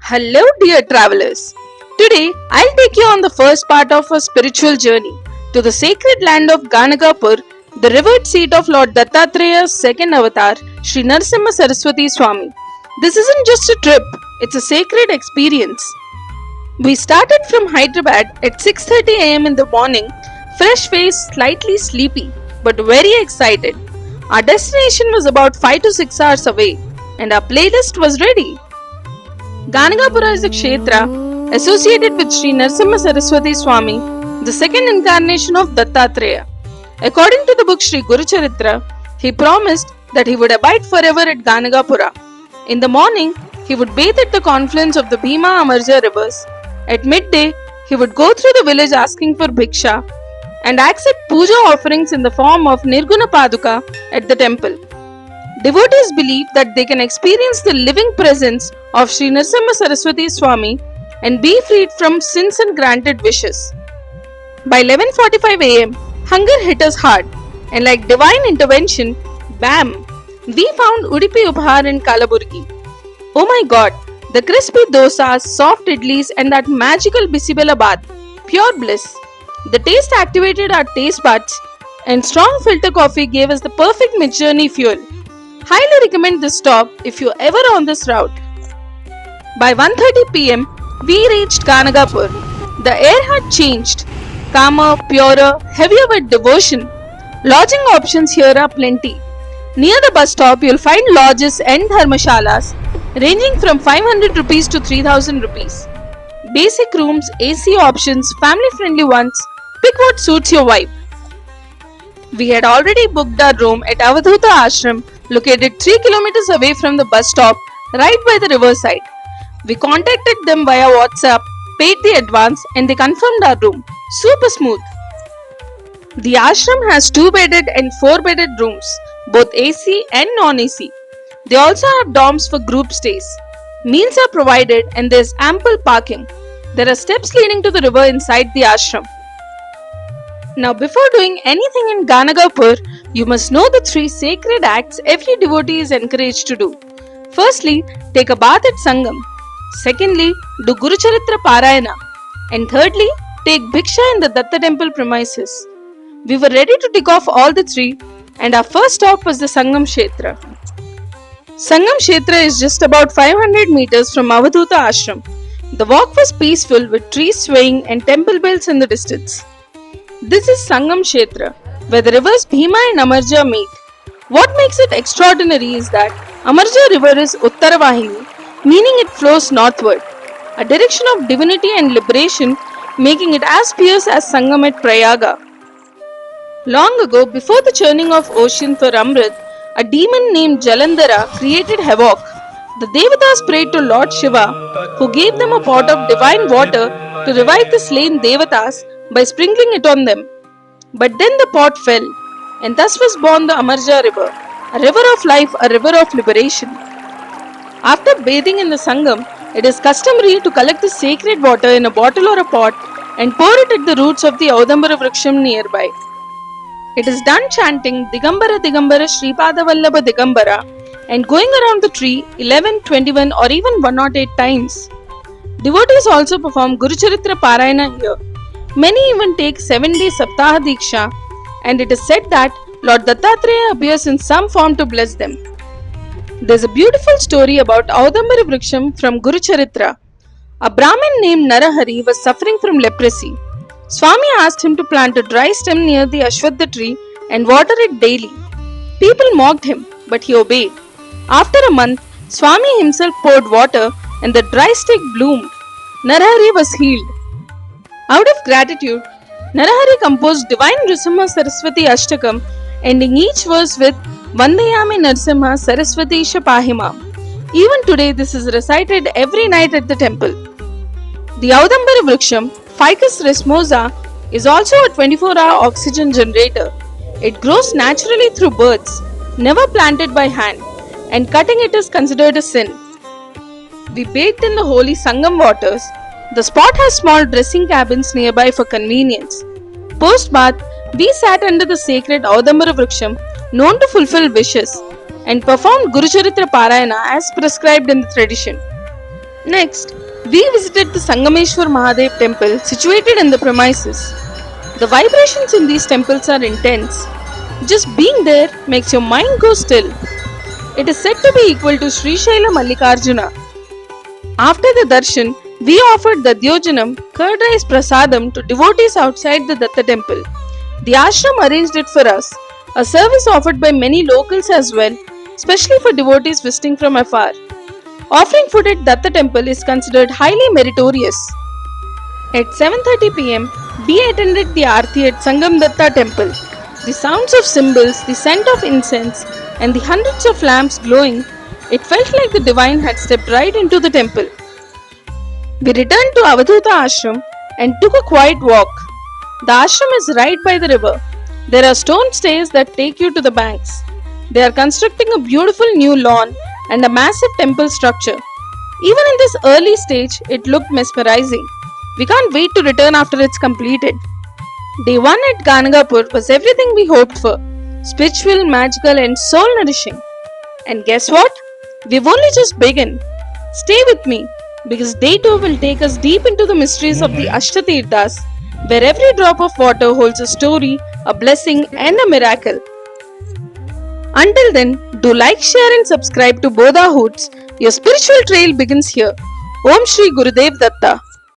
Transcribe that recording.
Hello, dear travelers. Today, I'll take you on the first part of a spiritual journey to the sacred land of Ganagapur, the revered seat of Lord Dattatreya's second avatar, Sri Narasimha Saraswati Swami. This isn't just a trip, it's a sacred experience. We started from Hyderabad at 6:30 am in the morning, fresh faced, slightly sleepy, but very excited. Our destination was about 5 to 6 hours away, and our playlist was ready. Ganagapura is a kshetra associated with Sri Narasimha Saraswati Swami, the second incarnation of Dattatreya. According to the book Sri Guru Charitra, he promised that he would abide forever at Ganagapura. In the morning, he would bathe at the confluence of the Bhima Amarja rivers. At midday, he would go through the village asking for bhiksha and accept puja offerings in the form of Nirguna Paduka at the temple. Devotees believe that they can experience the living presence of Sri Narasimha Saraswati Swami and be freed from sins and granted wishes. By 11:45 am, hunger hit us hard, and like divine intervention, bam, we found Udupi Upahar in Kalaburgi. Oh my god, the crispy dosas, soft idlis, and that magical bisibela bath, pure bliss. The taste activated our taste buds, and strong filter coffee gave us the perfect mid-journey fuel. Highly recommend this stop if you're ever on this route. By 1:30 pm, we reached Ganagapur. The air had changed, calmer, purer, heavier with devotion. Lodging options here are plenty. Near the bus stop, you'll find lodges and dharmashalas ranging from 500 rupees to 3000 rupees. Basic rooms, AC options, family-friendly ones. Pick what suits your vibe. We had already booked our room at Avadhuta Ashram, located 3 kilometers away from the bus stop, right by the riverside. We contacted them via WhatsApp, paid the advance, and they confirmed our room. Super smooth. The ashram has 2-bedded and 4-bedded rooms, both AC and non-AC. They also have dorms for group stays. Meals are provided and there is ample parking. There are steps leading to the river inside the ashram. Now, before doing anything in Ganagapur, you must know the 3 sacred acts every devotee is encouraged to do. Firstly, take a bath at Sangam. Secondly, do Guru Charitra Parayana. And thirdly, take Bhiksha in the Datta temple premises. We were ready to tick off all the 3, and our first stop was the Sangam Kshetra. Sangam Kshetra is just about 500 meters from Avadhuta Ashram. The walk was peaceful with trees swaying and temple bells in the distance. This is Sangam Kshetra, where the rivers Bhima and Amarja meet. What makes it extraordinary is that Amarja river is Uttaravahini, meaning it flows northward, a direction of divinity and liberation, making it as fierce as Sangam at Prayaga. Long ago, before the churning of ocean for Amrit, a demon named Jalandhara created havoc. The Devatas prayed to Lord Shiva, who gave them a pot of divine water to revive the slain Devatas by sprinkling it on them. But then the pot fell, and thus was born the Amarja river, a river of life, a river of liberation. After bathing in the Sangam, it is customary to collect the sacred water in a bottle or a pot and pour it at the roots of the Audambara Vriksham nearby. It is done chanting Digambara Digambara Sripada Vallabha Digambara and going around the tree 11, 21 or even 108 times. Devotees also perform Guru Charitra Parayana here. Many even take 7-day Saptaha Diksha, and it is said that Lord Dattatreya appears in some form to bless them. There is a beautiful story about Audambara Vriksham from Guru Charitra. A Brahmin named Narahari was suffering from leprosy. Swami asked him to plant a dry stem near the Ashwatha tree and water it daily. People mocked him, but he obeyed. After a month, Swami himself poured water and the dry stick bloomed. Narahari was healed. Out of gratitude, Narahari composed Divine Nrsimha Saraswati Ashtakam, ending each verse with Vandayami Nrsimha Saraswati Shapahima. Even today, this is recited every night at the temple. The Audambara Vriksham, Ficus resmosa, is also a 24-hour oxygen generator. It grows naturally through birds, never planted by hand, and cutting it is considered a sin. We bathed in the holy Sangam waters. The spot has small dressing cabins nearby for convenience. Post-bath, we sat under the sacred Audambara Vriksham, known to fulfill wishes, and performed Guru Charitra Parayana as prescribed in the tradition. Next, we visited the Sangameshwar Mahadev temple situated in the premises. The vibrations in these temples are intense. Just being there makes your mind go still. It is said to be equal to Sri Shaila Mallikarjuna. After the darshan, we offered Dadyojanam, curd rice prasadam to devotees outside the Datta temple. The ashram arranged it for us, a service offered by many locals as well, especially for devotees visiting from afar. Offering food at Datta temple is considered highly meritorious. At 7:30 pm, we attended the Aarti at Sangam Datta temple. The sounds of cymbals, the scent of incense, and the hundreds of lamps glowing, it felt like the divine had stepped right into the temple. We returned to Avadhuta ashram and took a quiet walk. The ashram is right by the river. There are stone stairs that take you to the banks. They are constructing a beautiful new lawn and a massive temple structure. Even in this early stage, it looked mesmerizing. We can't wait to return after it's completed. Day 1 at Ganagapur was everything we hoped for: spiritual, magical, and soul nourishing. And guess what? We've only just begun. Stay with me because day 2 will take us deep into the mysteries of the Ashtatirthas, where every drop of water holds a story, a blessing, and a miracle. Until then, do like, share, and subscribe to Bodha Hoots. Your spiritual trail begins here. Om Shri Gurudev Datta.